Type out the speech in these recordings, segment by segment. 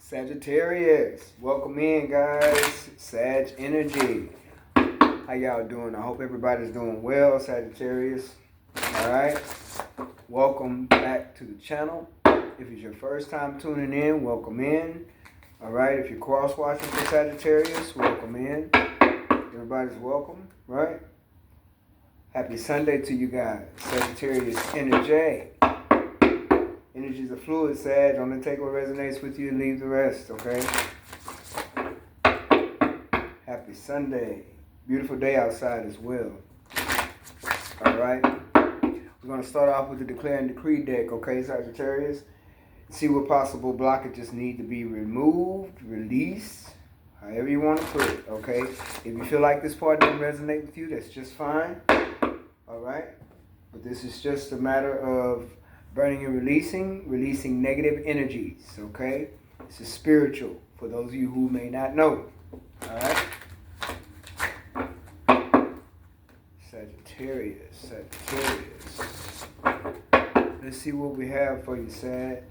Sagittarius, welcome in, guys. Sag energy. How y'all doing? I hope everybody's doing well, Sagittarius. All right. Welcome back to the channel. If it's your first time tuning in, welcome in. All right. If you're cross-watching for Sagittarius, welcome in. Everybody's welcome, right? Happy Sunday to you guys. Sagittarius energy. Energies are fluid, Sag. Only take what resonates with you and leave the rest, okay? Happy Sunday. Beautiful day outside as well. All right. We're going to start off with the Declare and Decree deck, okay, Sagittarius? See what possible blockages need to be removed, released, however you want to put it, okay? If you feel like this part doesn't resonate with you, that's just fine. All right? But this is just a matter of burning and releasing negative energies, okay? This is spiritual, for those of you who may not know, all right? Sagittarius. Let's see what we have for you, Sag.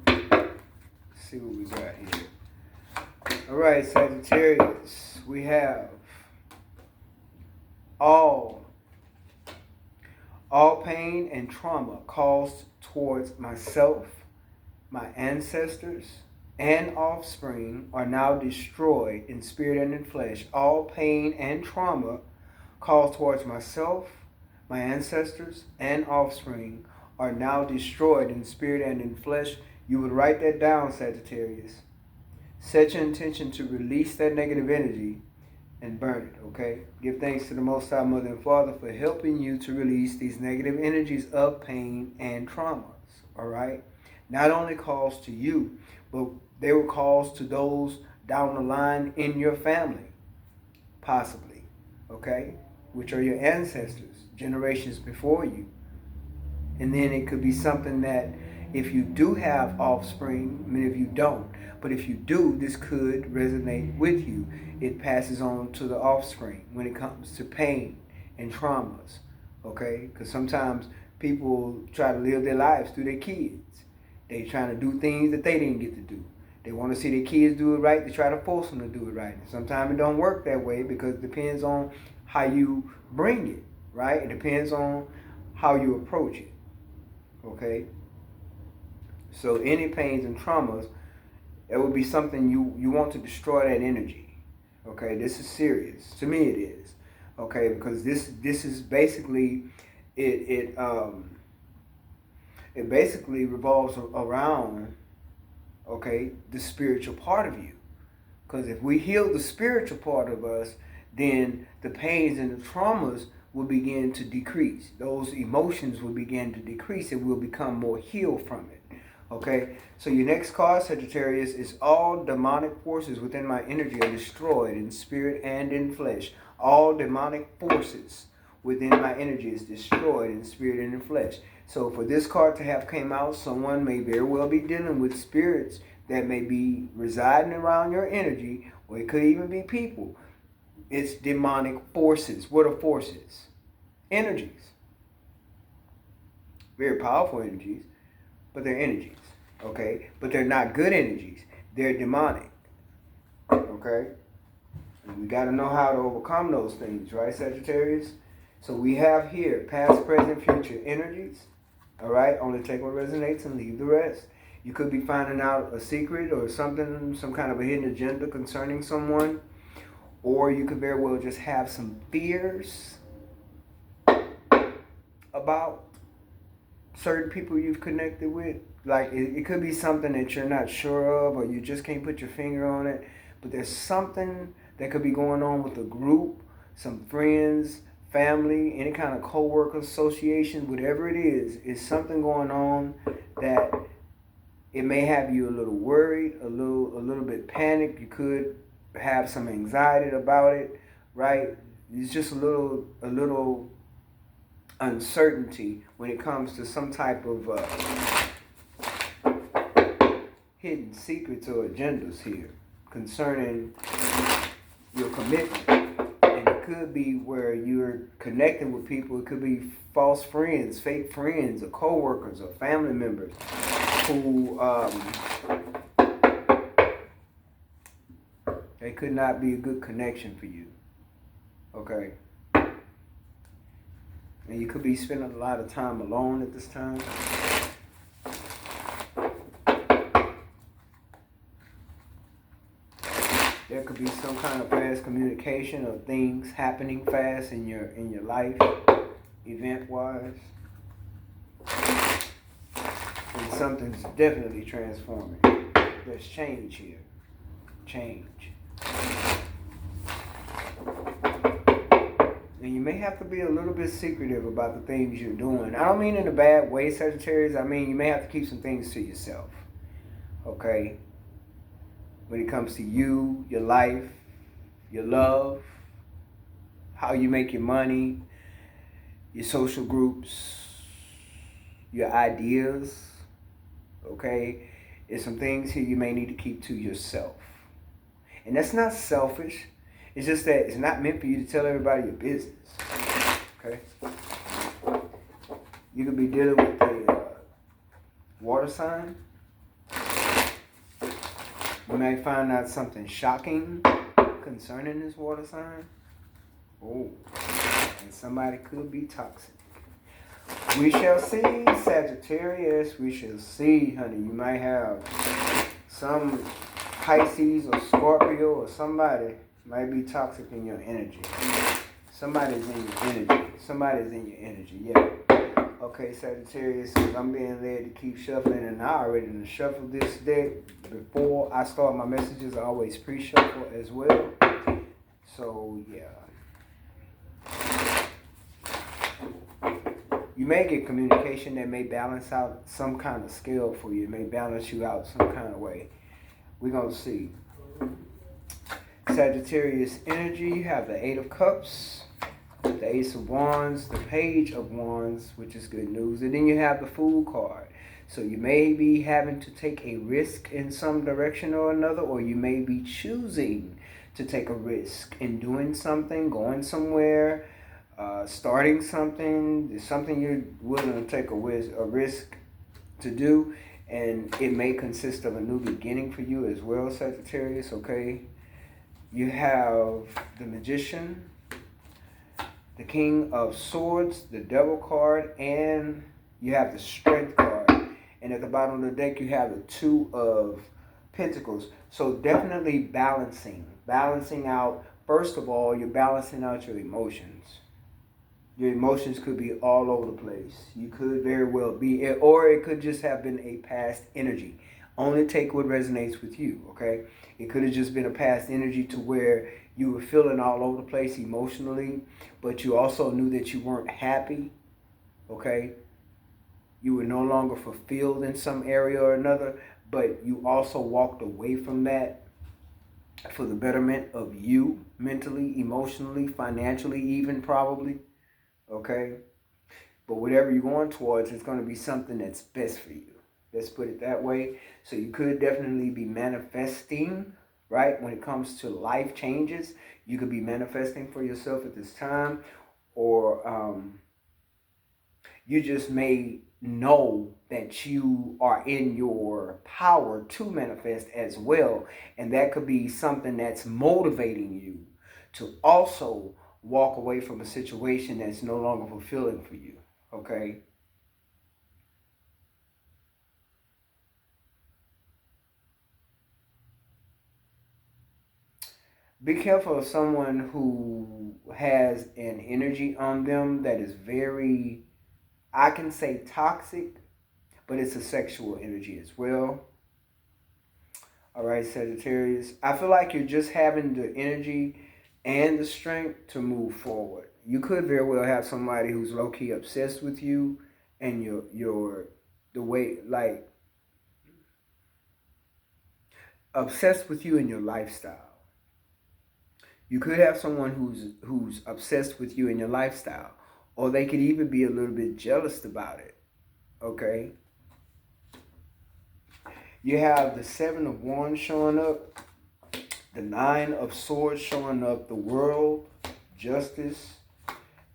Let's see what we got here. All right, Sagittarius, we have all pain and trauma caused towards myself, my ancestors, and offspring are now destroyed in spirit and in flesh. All pain and trauma caused towards myself, my ancestors, and offspring are now destroyed in spirit and in flesh. You would write that down, Sagittarius. Set your intention to release that negative energy and burn it, okay? Give thanks to the Most High Mother and Father for helping you to release these negative energies of pain and traumas, all right? Not only caused to you, but they were caused to those down the line in your family, possibly, okay? Which are your ancestors, generations before you. And then it could be something that if you do have offspring, many of you don't, but if you do, this could resonate with you. It passes on to the offspring when it comes to pain and traumas, okay? Because sometimes people try to live their lives through their kids. They're trying to do things that they didn't get to do. They want to see their kids do it right. They try to force them to do it right. And sometimes it don't work that way because it depends on how you bring it, right? It depends on how you approach it, okay? So any pains and traumas, it would be something you want to destroy that energy, okay? This is serious. To me it is, okay? Because this is basically, it basically revolves around, okay, the spiritual part of you. Because if we heal the spiritual part of us, then the pains and the traumas will begin to decrease. Those emotions will begin to decrease and we'll become more healed from it. Okay, so your next card, Sagittarius, is all demonic forces within my energy are destroyed in spirit and in flesh. All demonic forces within my energy is destroyed in spirit and in flesh. So for this card to have came out, someone may very well be dealing with spirits that may be residing around your energy, or it could even be people. It's demonic forces. What are forces? Energies. Very powerful energies, but they're energies, okay? But they're not good energies. They're demonic, okay? And we got to know how to overcome those things, right, Sagittarius? So we have here past, present, future energies, all right? Only take what resonates and leave the rest. You could be finding out a secret or something, some kind of a hidden agenda concerning someone, or you could very well just have some fears about certain people you've connected with. Like it could be something that you're not sure of or you just can't put your finger on it, but there's something that could be going on with a group, some friends, family, any kind of co-worker association, whatever it is something going on that it may have you a little worried, a little bit panicked. You could have some anxiety about it, right? It's just a little uncertainty when it comes to some type of hidden secrets or agendas here concerning your commitment. And it could be where you're connecting with people. It could be false friends, fake friends, or co-workers, or family members who They could not be a good connection for you. Okay. And you could be spending a lot of time alone at this time. There could be some kind of fast communication of things happening fast in your life, event-wise. And something's definitely transforming. There's change here. Change. And you may have to be a little bit secretive about the things you're doing. I don't mean in a bad way, Sagittarius. I mean you may have to keep some things to yourself. Okay? When it comes to you, your life, your love, how you make your money, your social groups, your ideas, okay? There's some things here you may need to keep to yourself. And that's not selfish. It's just that it's not meant for you to tell everybody your business, okay? You could be dealing with a water sign. You may find out something shocking concerning this water sign. Oh, and somebody could be toxic. We shall see, Sagittarius. We shall see, honey. You might have some Pisces or Scorpio or somebody might be toxic in your energy. Somebody's in your energy. Somebody's in your energy, yeah. Okay, Sagittarius, I'm being led to keep shuffling, and I already shuffled this deck. Before I start my messages, I always pre-shuffle as well. So, yeah. You may get communication that may balance out some kind of scale for you. It may balance you out some kind of way. We're going to see. Sagittarius energy, you have the Eight of Cups, the Ace of Wands, the Page of Wands, which is good news. And then you have the Fool card. So you may be having to take a risk in some direction or another, or you may be choosing to take a risk in doing something, going somewhere, starting something. There's something you're willing to take a risk to do, and it may consist of a new beginning for you as well, Sagittarius, okay? You have the Magician, the King of Swords, the Devil card, and you have the Strength card. And at the bottom of the deck, you have the Two of Pentacles. So definitely balancing out. First of all, you're balancing out your emotions. Your emotions could be all over the place. You could very well be, or it could just have been a past energy. Only take what resonates with you, okay? It could have just been a past energy to where you were feeling all over the place emotionally, but you also knew that you weren't happy, okay? You were no longer fulfilled in some area or another, but you also walked away from that for the betterment of you, mentally, emotionally, financially even probably, okay? But whatever you're going towards, it's going to be something that's best for you. Let's put it that way. So you could definitely be manifesting, right? When it comes to life changes, you could be manifesting for yourself at this time, or you just may know that you are in your power to manifest as well. And that could be something that's motivating you to also walk away from a situation that's no longer fulfilling for you, okay? Be careful of someone who has an energy on them that is very, I can say toxic, but it's a sexual energy as well. All right, Sagittarius. I feel like you're just having the energy and the strength to move forward. You could very well have somebody who's low-key obsessed with you and the way, like, obsessed with you and your lifestyle. You could have someone who's obsessed with you and your lifestyle, or they could even be a little bit jealous about it, okay? You have the Seven of Wands showing up, the Nine of Swords showing up, the World, Justice,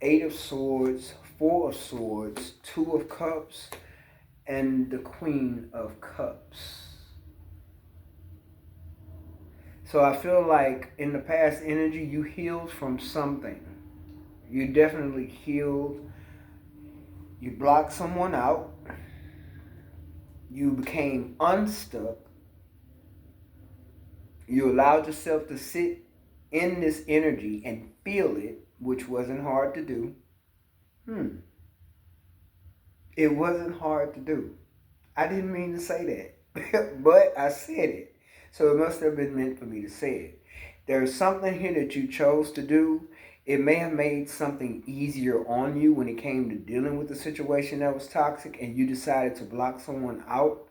Eight of Swords, Four of Swords, Two of Cups, and the Queen of Cups. So I feel like in the past energy, you healed from something. You definitely healed. You blocked someone out. You became unstuck. You allowed yourself to sit in this energy and feel it, which wasn't hard to do. It wasn't hard to do. I didn't mean to say that, but I said it. So it must have been meant for me to say it. There's something here that you chose to do. It may have made something easier on you when it came to dealing with the situation that was toxic, and you decided to block someone out.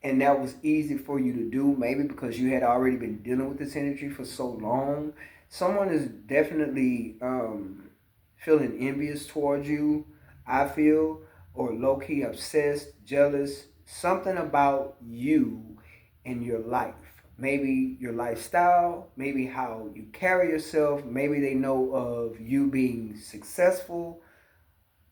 And that was easy for you to do, maybe because you had already been dealing with this energy for so long. Someone is definitely feeling envious towards you, I feel, or low-key obsessed, jealous, something about you and your life. Maybe your lifestyle, maybe how you carry yourself, maybe they know of you being successful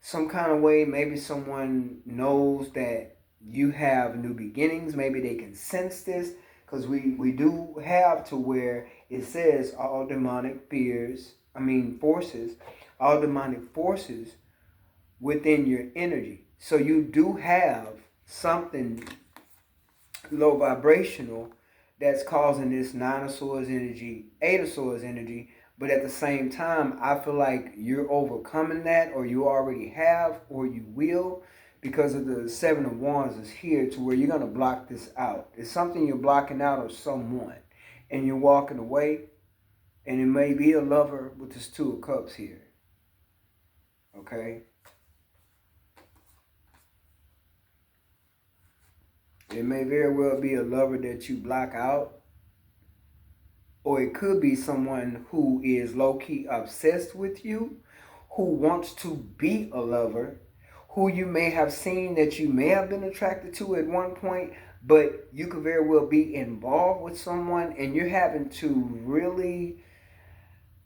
some kind of way. Maybe someone knows that you have new beginnings. Maybe they can sense this, because we do have to where it says all demonic forces, all demonic forces within your energy. So you do have something low vibrational that's causing this Nine of Swords energy, Eight of Swords energy. But at the same time, I feel like you're overcoming that, or you already have, or you will, because of the Seven of Wands is here to where you're going to block this out. It's something you're blocking out of someone, and you're walking away, and it may be a lover with this Two of Cups here. Okay? It may very well be a lover that you block out, or it could be someone who is low-key obsessed with you, who wants to be a lover, who you may have seen that you may have been attracted to at one point, but you could very well be involved with someone and you're having to really,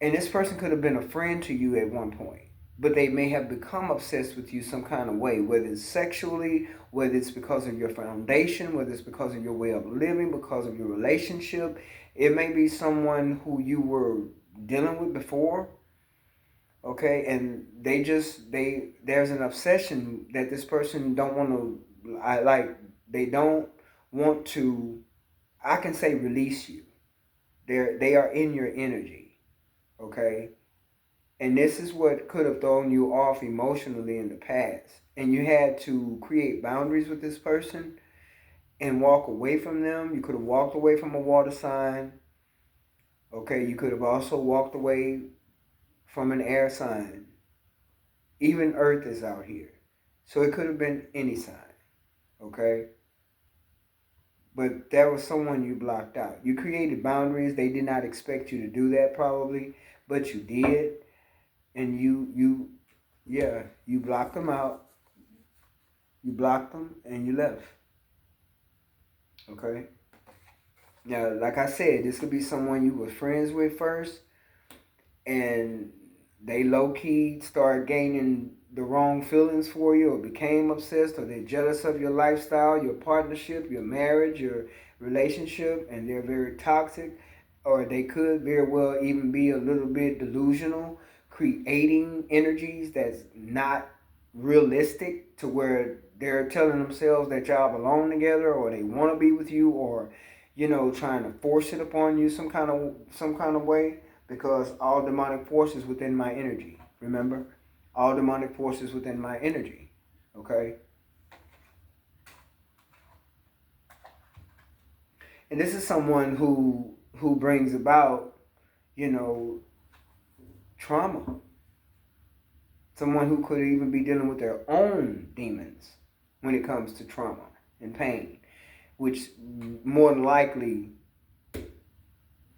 and this person could have been a friend to you at one point, but they may have become obsessed with you some kind of way, whether it's sexually, whether it's because of your foundation, whether it's because of your way of living, because of your relationship. It may be someone who you were dealing with before, okay, and there's an obsession that this person don't want to, they don't want to, I can say, release you. They are in your energy, okay? And this is what could have thrown you off emotionally in the past. And you had to create boundaries with this person and walk away from them. You could have walked away from a water sign. Okay, you could have also walked away from an air sign. Even Earth is out here. So it could have been any sign. Okay? But there was someone you blocked out. You created boundaries. They did not expect you to do that probably, but you did. And you blocked them out. You blocked them and you left. Okay? Now, like I said, this could be someone you were friends with first, and they low-key start gaining the wrong feelings for you, or became obsessed, or they're jealous of your lifestyle, your partnership, your marriage, your relationship, and they're very toxic. Or they could very well even be a little bit delusional, creating energies that's not realistic, to where they're telling themselves that y'all belong together, or they want to be with you, or trying to force it upon you some kind of way, because all demonic forces within my energy. Remember, all demonic forces within my energy. Okay. And this is someone who brings about, trauma. Someone who could even be dealing with their own demons when it comes to trauma and pain, which more than likely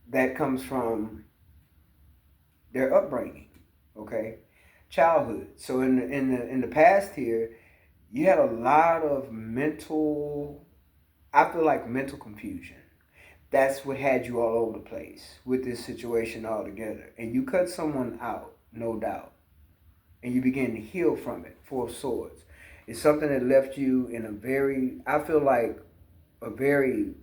that comes from their upbringing, okay, childhood. So in the past here, you had a lot of I feel like mental confusion. That's what had you all over the place with this situation altogether. And you cut someone out, no doubt, and you begin to heal from it. Four of Swords. It's something that left you in I feel like, a very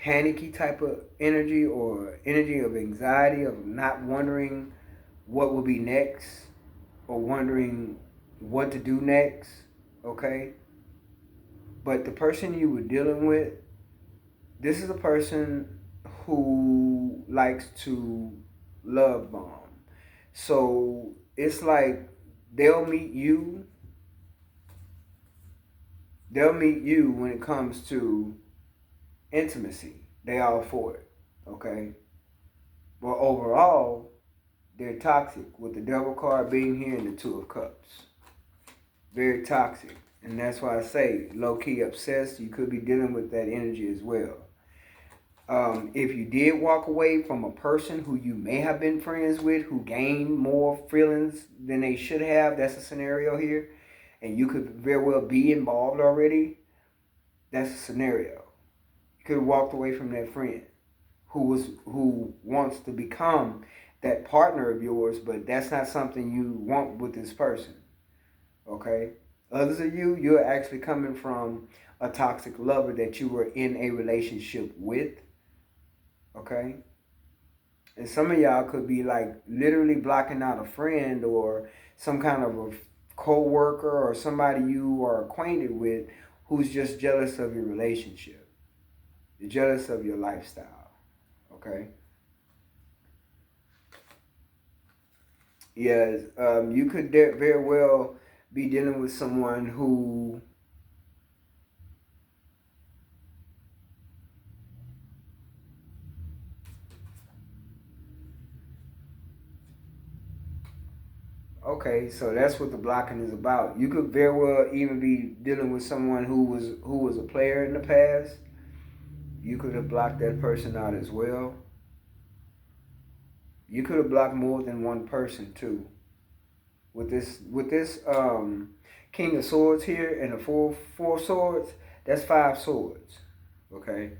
panicky type of energy, or energy of anxiety, of not wondering what will be next, or wondering what to do next, okay? But the person you were dealing with, this is a person who likes to love bomb. So it's like they'll meet you, they'll meet you when it comes to intimacy. They all for it, okay? But overall, they're toxic, with the devil card being here and the two of cups. Very toxic. And that's why I say low-key obsessed. You could be dealing with that energy as well. If you did walk away from a person who you may have been friends with, who gained more feelings than they should have, that's a scenario here, and you could very well be involved already, that's a scenario. You could have walked away from that friend who wants to become that partner of yours, but that's not something you want with this person. Okay? Others of you, you're actually coming from a toxic lover that you were in a relationship with. Okay? And some of y'all could be like literally blocking out a friend or some kind of a co-worker or somebody you are acquainted with who's just jealous of your relationship. They're jealous of your lifestyle. Okay? Yes, you could very well be dealing with someone who okay, so that's what the blocking is about. You could very well even be dealing with someone who was a player in the past. You could have blocked that person out as well. You could have blocked more than one person too. With this King of Swords here and the four swords, that's 5 swords. Okay?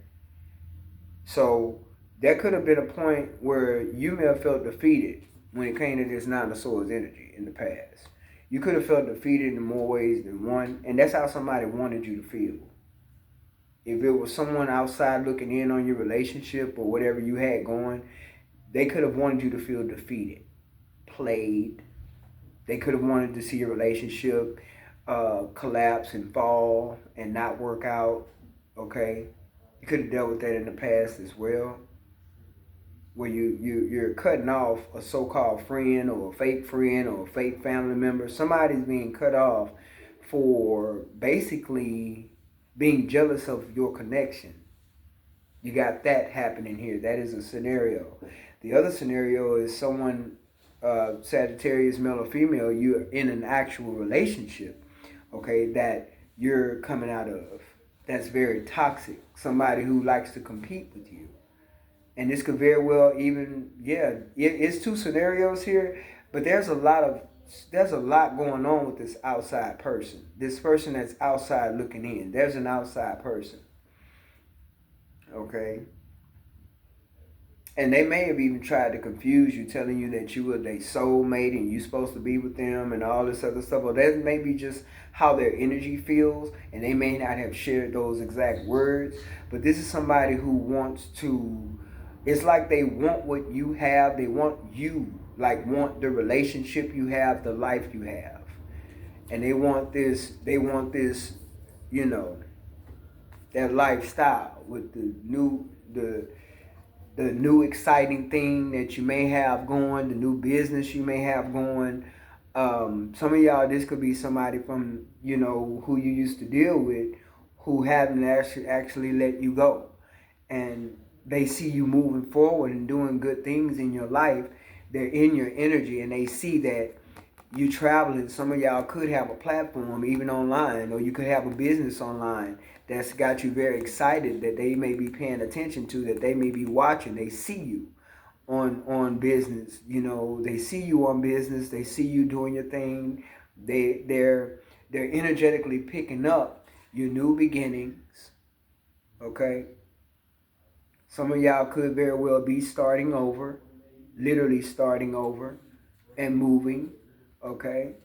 So there could have been a point where you may have felt defeated when it came to this Nine of Swords energy in the past. You could have felt defeated in more ways than one, and that's how somebody wanted you to feel. If it was someone outside looking in on your relationship or whatever you had going, they could have wanted you to feel defeated, played. They could have wanted to see your relationship collapse and fall and not work out. Okay, you could have dealt with that in the past as well, where you're cutting off a so-called friend or a fake family member. Somebody's being cut off for basically being jealous of your connection. You got that happening here. That is a scenario. The other scenario is someone, Sagittarius, male or female, you're in an actual relationship, okay, that you're coming out of. That's very toxic. Somebody who likes to compete with you. And this could very well even, yeah, it's 2 scenarios here, but there's a lot going on with this outside person. This person that's outside looking in. There's an outside person. Okay? And they may have even tried to confuse you, telling you that you were their soulmate and you're supposed to be with them and all this other stuff. Or that may be just how their energy feels, and they may not have shared those exact words. But this is somebody who wants to, it's like they want what you have. They want you, like want the relationship you have, the life you have. And they want this, you know, that lifestyle with the new exciting thing that you may have going, the new business you may have going. Some of y'all, this could be somebody from, you know, who you used to deal with, who haven't actually let you go. And they see you moving forward and doing good things in your life. They're in your energy and they see that you traveling. Some of y'all could have a platform even online, or you could have a business online that's got you very excited, that they may be paying attention to, that they may be watching. They see you on business. You know, they see you on business. They see you doing your thing. They're energetically picking up your new beginnings. Okay. Some of y'all could very well be starting over, literally starting over and moving, okay?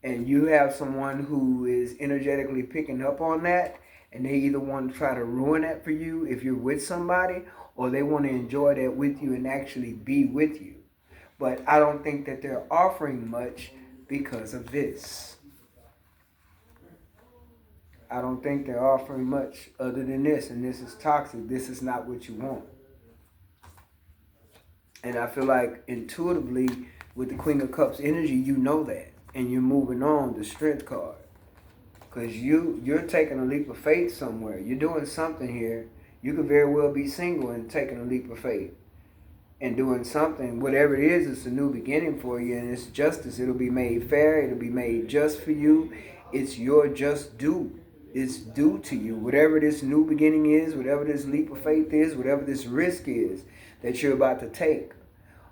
And you have someone who is energetically picking up on that, And they either want to try to ruin that for you if you're with somebody, or they want to enjoy that with you and actually be with you. But I don't think that they're offering much because of this. I don't think they're offering much other than this, and this is toxic. This is not what you want. And I feel like intuitively with the Queen of Cups energy, you know that. And you're moving on, the Strength card. Because you're taking a leap of faith somewhere. You're doing something here. You could very well be single and taking a leap of faith. And doing something, whatever it is, it's a new beginning for you. And it's justice. It'll be made fair. It'll be made just for you. It's your just due. It's due to you. Whatever this new beginning is, whatever this leap of faith is, whatever this risk is that you're about to take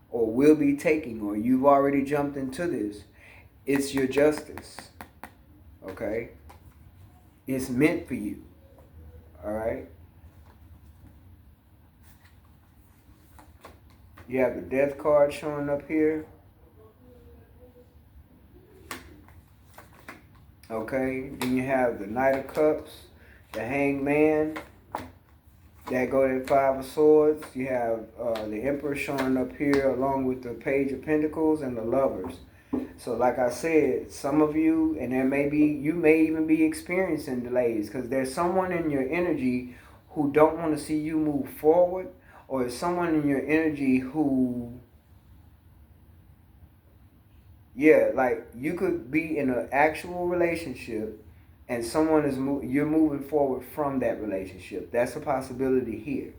or will be taking, or you've already jumped into this, it's your justice. Okay? It's meant for you. All right? You have the Death card showing up here. Okay? Then you have the Knight of Cups, the Hanged Man. That go to the Five of Swords. You have the Emperor showing up here along with the Page of Pentacles and the Lovers. So like I said, some of you, and you may even be experiencing delays because there's someone in your energy who don't want to see you move forward, or someone in your energy who, like you could be in an actual relationship and someone you're moving forward from that relationship. That's a possibility here.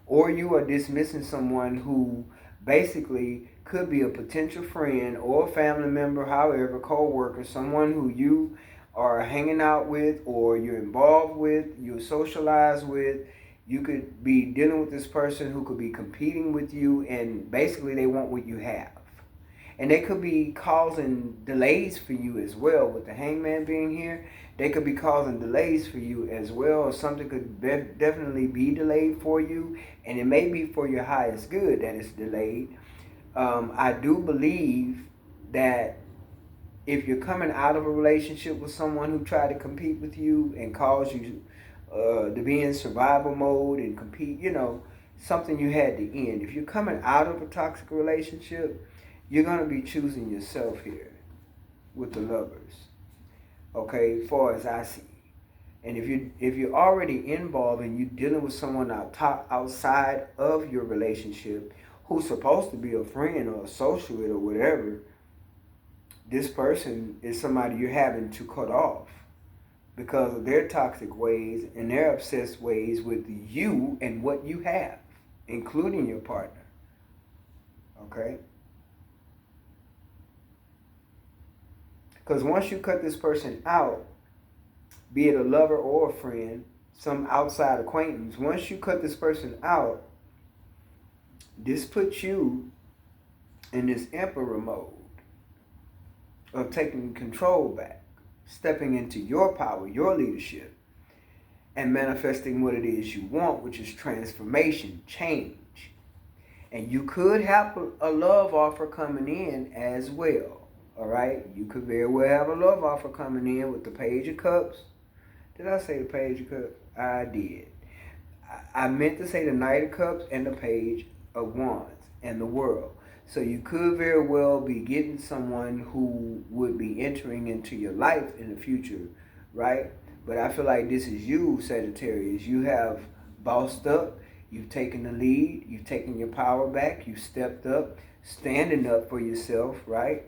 Or you are dismissing someone who basically could be a potential friend or a family member, however, co-worker, someone who you are hanging out with or you're involved with, you socialize with. You could be dealing with this person who could be competing with you, and basically they want what you have. And they could be causing delays for you as well. With the Hangman being here, they could be causing delays for you as well. Or something could definitely be delayed for you. And it may be for your highest good that it's delayed. I do believe that if you're coming out of a relationship with someone who tried to compete with you and cause you to be in survival mode and compete, something you had to end. If you're coming out of a toxic relationship, you're going to be choosing yourself here with the Lovers, okay, as far as I see. And if you're already involved and you're dealing with someone outside of your relationship who's supposed to be a friend or associate or whatever, this person is somebody you're having to cut off because of their toxic ways and their obsessed ways with you and what you have, including your partner, okay? Because once you cut this person out, be it a lover or a friend, some outside acquaintance, once you cut this person out, this puts you in this emperor mode of taking control back, stepping into your power, your leadership, and manifesting what it is you want, which is transformation, change. And you could have a love offer coming in as well. All right, you could very well have a love offer coming in with the Page of Cups. Did I say the Page of Cups? I did. I meant to say the Knight of Cups and the Page of Wands and the World. So you could very well be getting someone who would be entering into your life in the future, right? But I feel like this is you, Sagittarius. You have bossed up. You've taken the lead. You've taken your power back. You've stepped up, standing up for yourself, right?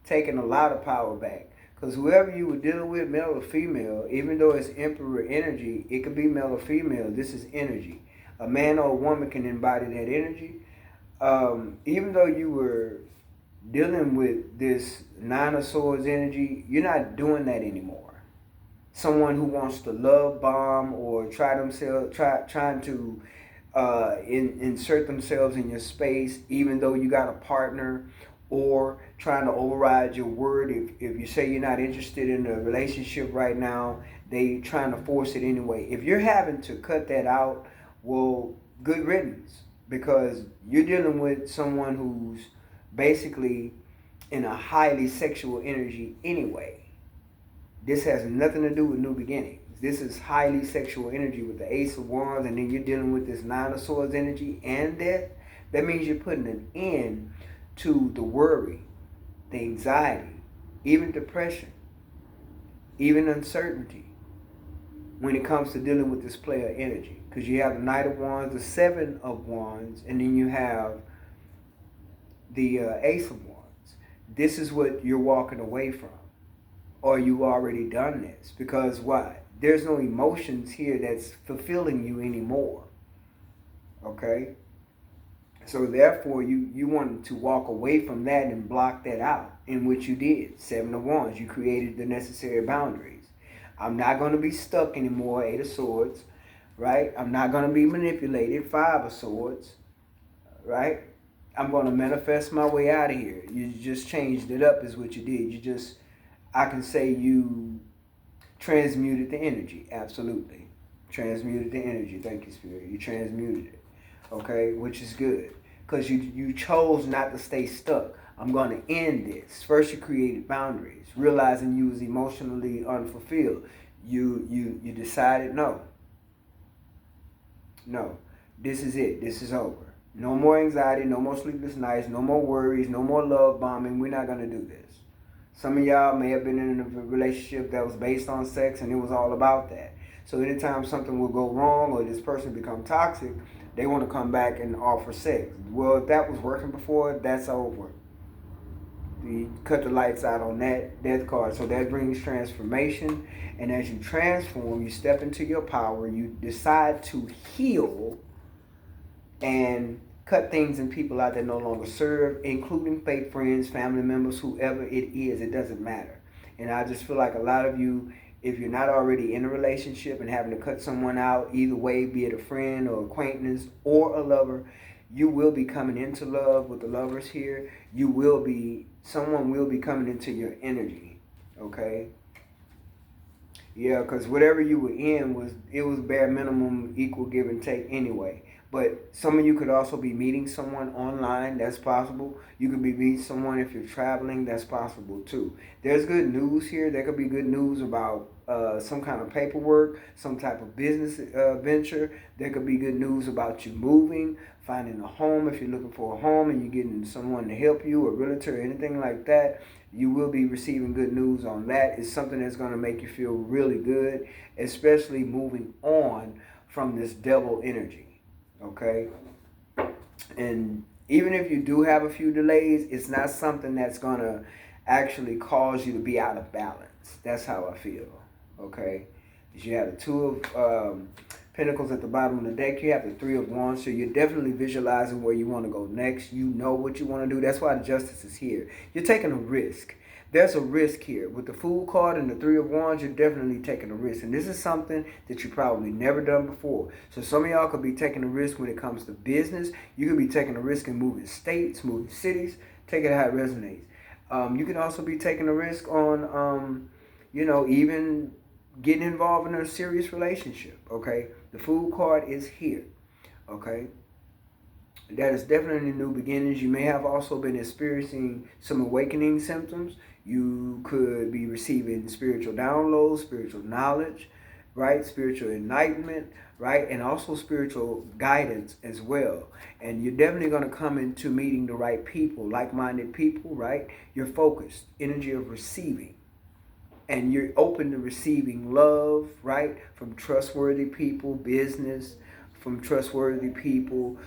Taking a lot of power back. Because whoever you were dealing with, male or female, even though it's emperor energy, it could be male or female. This is energy. A man or a woman can embody that energy. Even though you were dealing with this Nine of Swords energy, you're not doing that anymore. Someone who wants to love bomb or trying to insert themselves in your space, even though you got a partner, or trying to override your word. If you say you're not interested in a relationship right now, they trying to force it anyway. If you're having to cut that out, well, good riddance, because you're dealing with someone who's basically in a highly sexual energy anyway. This has nothing to do with new beginnings. This is highly sexual energy with the Ace of Wands, and then you're dealing with this Nine of Swords energy and death. That means you're putting an end to the worry, the anxiety, even depression, even uncertainty when it comes to dealing with this player energy. Because you have the Knight of Wands, the Seven of Wands, and then you have the Ace of Wands. This is what you're walking away from. Or you already done this. Because why? There's no emotions here that's fulfilling you anymore. Okay? So therefore, you wanted to walk away from that and block that out, in which you did. Seven of Wands, you created the necessary boundaries. I'm not going to be stuck anymore, Eight of Swords, right? I'm not going to be manipulated, Five of Swords, right? I'm going to manifest my way out of here. You just changed it up is what you did. You just, I can say you transmuted the energy, absolutely. Transmuted the energy, thank you, Spirit. You transmuted it, okay, which is good. Because you chose not to stay stuck. I'm going to end this. First, you created boundaries, realizing you was emotionally unfulfilled. You decided, no, this is it. This is over. No more anxiety, no more sleepless nights, no more worries, no more love bombing. We're not going to do this. Some of y'all may have been in a relationship that was based on sex, and it was all about that. So anytime something will go wrong or this person become toxic, they want to come back and offer sex. Well, if that was working before, that's over. You cut the lights out on that death card. So that brings transformation. And as you transform, you step into your power. You decide to heal and cut things and people out that no longer serve, including fake friends, family members, whoever it is. It doesn't matter. And I just feel like a lot of you, if you're not already in a relationship and having to cut someone out, either way, be it a friend or acquaintance or a lover, you will be coming into love with the lovers here. Someone will be coming into your energy, okay? Yeah, because whatever you were in was bare minimum, equal give and take anyway. But some of you could also be meeting someone online. That's possible. You could be meeting someone if you're traveling. That's possible too. There's good news here. There could be good news about some kind of paperwork, some type of business venture. There could be good news about you moving, finding a home if you're looking for a home and you're getting someone to help you, a realtor or anything like that. You will be receiving good news on that. It's something that's going to make you feel really good, especially moving on from this devil energy. Okay, and even if you do have a few delays, it's not something that's gonna actually cause you to be out of balance. That's how I feel. Okay, you have the Two of Pentacles at the bottom of the deck. You have the Three of Wands, so you're definitely visualizing where you want to go next. You know what you want to do. That's why the Justice is here. You're taking a risk. There's a risk here. With the Fool card and the Three of Wands, you're definitely taking a risk. And this is something that you probably never done before. So some of y'all could be taking a risk when it comes to business. You could be taking a risk in moving states, moving cities. Take it how it resonates. You can also be taking a risk on, even getting involved in a serious relationship, okay? The Fool card is here, okay? That is definitely new beginnings. You may have also been experiencing some awakening symptoms. You could be receiving spiritual downloads, spiritual knowledge, right? Spiritual enlightenment, right? And also spiritual guidance as well. And you're definitely going to come into meeting the right people, like-minded people, right? You're focused, energy of receiving. And you're open to receiving love, right? From trustworthy people, business, from trustworthy people,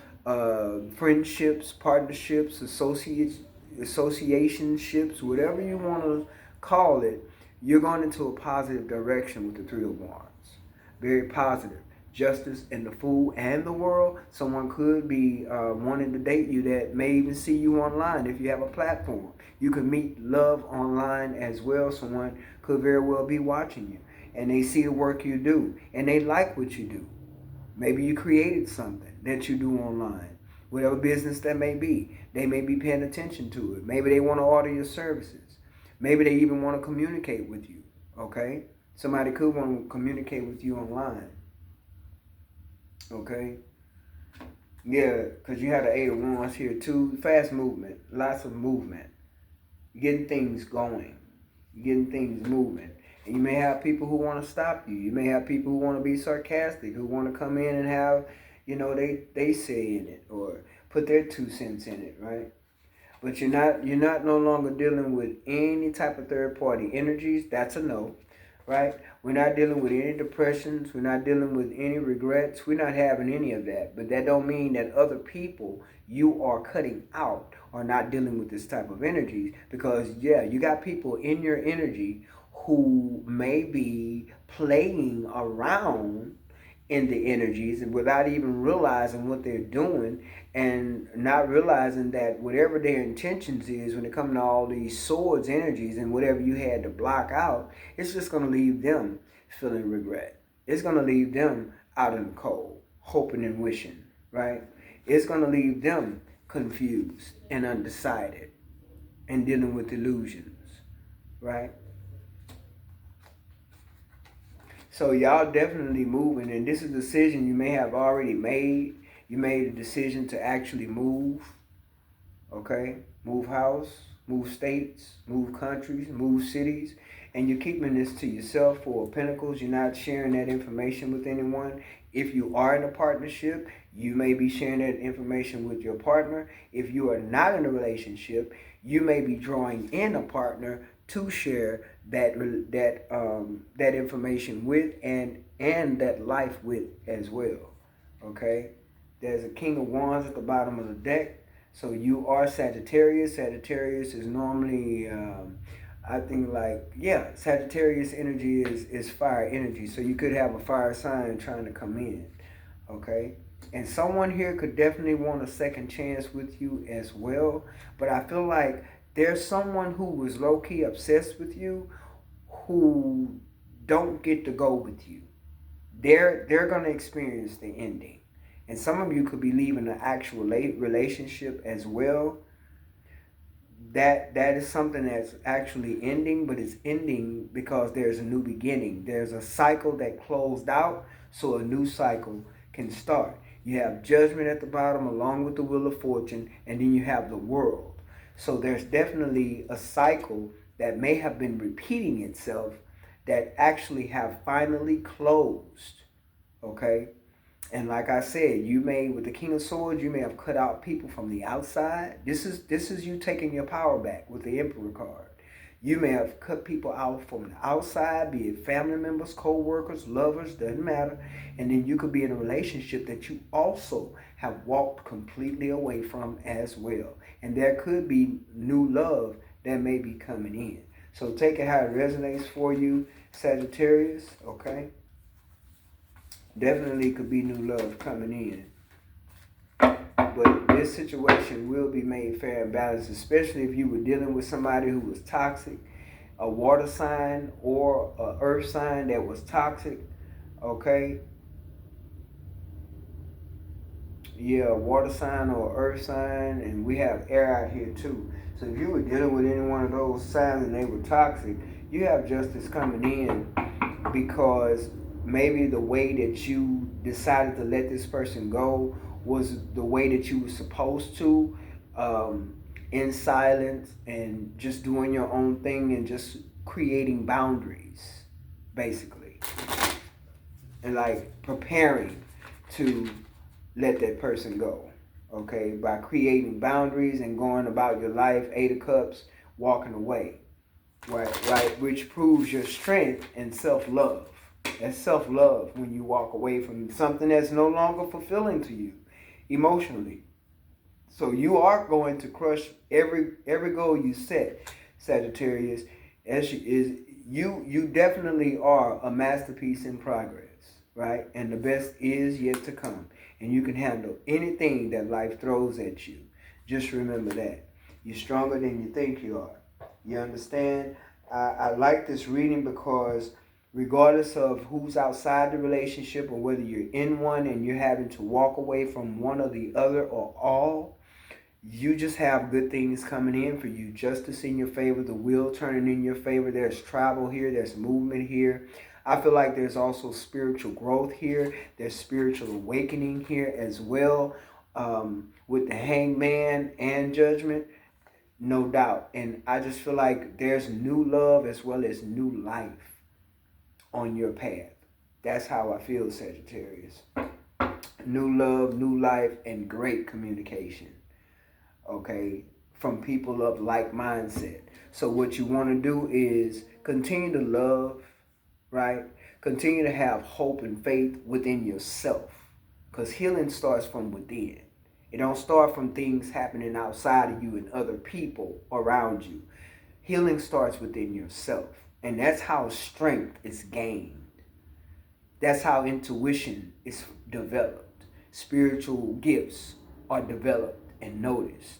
friendships, partnerships, associationships, whatever you want to call it. You're going into a positive direction with the Three of Wands. Very positive. Justice and the Fool and the World. Someone could be wanting to date you that may even see you online if you have a platform. You could meet love online as well. Someone could very well be watching you and they see the work you do and they like what you do. Maybe you created something that you do online, whatever business that may be. They may be paying attention to it. Maybe they want to order your services. Maybe they even want to communicate with you, okay? Somebody could want to communicate with you online, okay? Yeah, because you have the Eight of Wands here too. Fast movement, lots of movement. You're getting things going. You're getting things moving. And you may have people who want to stop you. You may have people who want to be sarcastic, who want to come in and have, they say in it or put their 2 cents in it, right? But you're not no longer dealing with any type of third party energies. That's a no, right? We're not dealing with any depressions. We're not dealing with any regrets. We're not having any of that. But that don't mean that other people you are cutting out are not dealing with this type of energies. Because yeah, you got people in your energy who may be playing around in the energies and without even realizing what they're doing and not realizing that whatever their intentions is when it comes to all these swords energies and whatever you had to block out, it's just going to leave them feeling regret. It's going to leave them out in the cold, hoping and wishing, right? It's going to leave them confused and undecided and dealing with illusions, right? So y'all definitely moving, and this is a decision you may have already made. You made a decision to actually move, okay? Move house, move states, move countries, move cities, and you're keeping this to yourself. For Pentacles, you're not sharing that information with anyone. If you are in a partnership, you may be sharing that information with your partner. If you are not in a relationship, you may be drawing in a partner to share that information with and that life with as well. Okay, there's a King of Wands at the bottom of the deck. So you are Sagittarius. Sagittarius is normally, I think Sagittarius energy is fire energy. So you could have a fire sign trying to come in, okay? And someone here could definitely want a second chance with you as well. But I feel like there's someone who was low-key obsessed with you who don't get to go with you. They're going to experience the ending. And some of you could be leaving an actual relationship as well. That is something that's actually ending, but it's ending because there's a new beginning. There's a cycle that closed out, so a new cycle can start. You have Judgment at the bottom along with the Wheel of Fortune, and then you have the World. So there's definitely a cycle that may have been repeating itself that actually have finally closed, okay? And like I said, you may, with the King of Swords, you may have cut out people from the outside. This is you taking your power back with the Emperor card. You may have cut people out from the outside, be it family members, co-workers, lovers, doesn't matter. And then you could be in a relationship that you also have walked completely away from as well. And there could be new love that may be coming in. So take it how it resonates for you, Sagittarius, okay? Definitely could be new love coming in. But this situation will be made fair and balanced, especially if you were dealing with somebody who was toxic, a water sign or a earth sign that was toxic, okay? Yeah, a water sign or earth sign, and we have air out here too. So if you were dealing with any one of those signs and they were toxic, you have justice coming in because maybe the way that you decided to let this person go was the way that you were supposed to, in silence and just doing your own thing and just creating boundaries, basically, and like preparing to let that person go, okay, by creating boundaries and going about your life, 8 of Cups, walking away, right, which proves your strength and self-love. That's self-love when you walk away from something that's no longer fulfilling to you emotionally. So you are going to crush every goal you set, Sagittarius. You definitely are a masterpiece in progress, right? And the best is yet to come. And you can handle anything that life throws at you. Just remember that. You're stronger than you think you are. You understand? I like this reading because regardless of who's outside the relationship or whether you're in one and you're having to walk away from one or the other or all, you just have good things coming in for you. Justice in your favor, the wheel turning in your favor. There's travel here, there's movement here. I feel like there's also spiritual growth here. There's spiritual awakening here as well, with the Hangman and Judgment, no doubt. And I just feel like there's new love as well as new life on your path. That's how I feel, Sagittarius. New love, new life, and great communication. Okay, from people of like mindset. So what you want to do is continue to love, right? Continue to have hope and faith within yourself, because healing starts from within. It don't start from things happening outside of you and other people around you. Healing starts within yourself, and that's how strength is gained. That's how intuition is developed. Spiritual gifts are developed and noticed,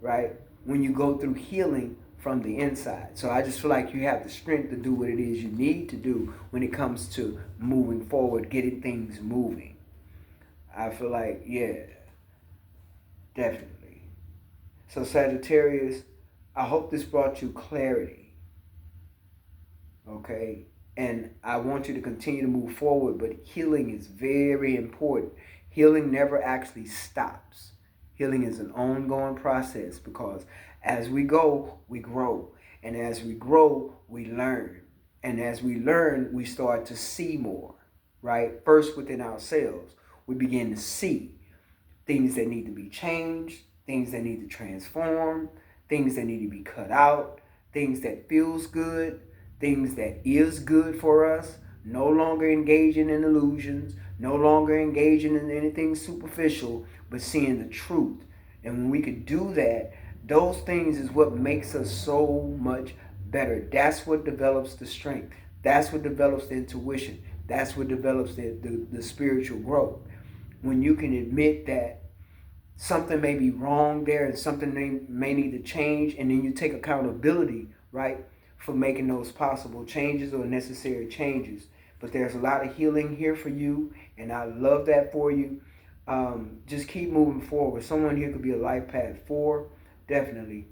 right? When you go through healing from the inside. So I just feel like you have the strength to do what it is you need to do when it comes to moving forward, getting things moving. I feel like, yeah, definitely. So Sagittarius, I hope this brought you clarity, okay? And I want you to continue to move forward, but healing is very important. Healing never actually stops. Healing is an ongoing process, because as we go, we grow. And as we grow, we learn. And as we learn, we start to see more, right? First within ourselves, we begin to see things that need to be changed, things that need to transform, things that need to be cut out, things that feels good, things that is good for us, no longer engaging in illusions, no longer engaging in anything superficial, but seeing the truth. And when we could do that, those things is what makes us so much better. That's what develops the strength. That's what develops the intuition. That's what develops the spiritual growth. When you can admit that something may be wrong there and something may need to change, and then you take accountability, right, for making those possible changes or necessary changes. But there's a lot of healing here for you, and I love that for you. Just keep moving forward. Someone here could be a life path 4, definitely,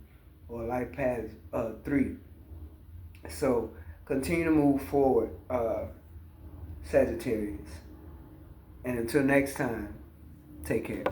or a life path 3. So continue to move forward, Sagittarius. And until next time, take care.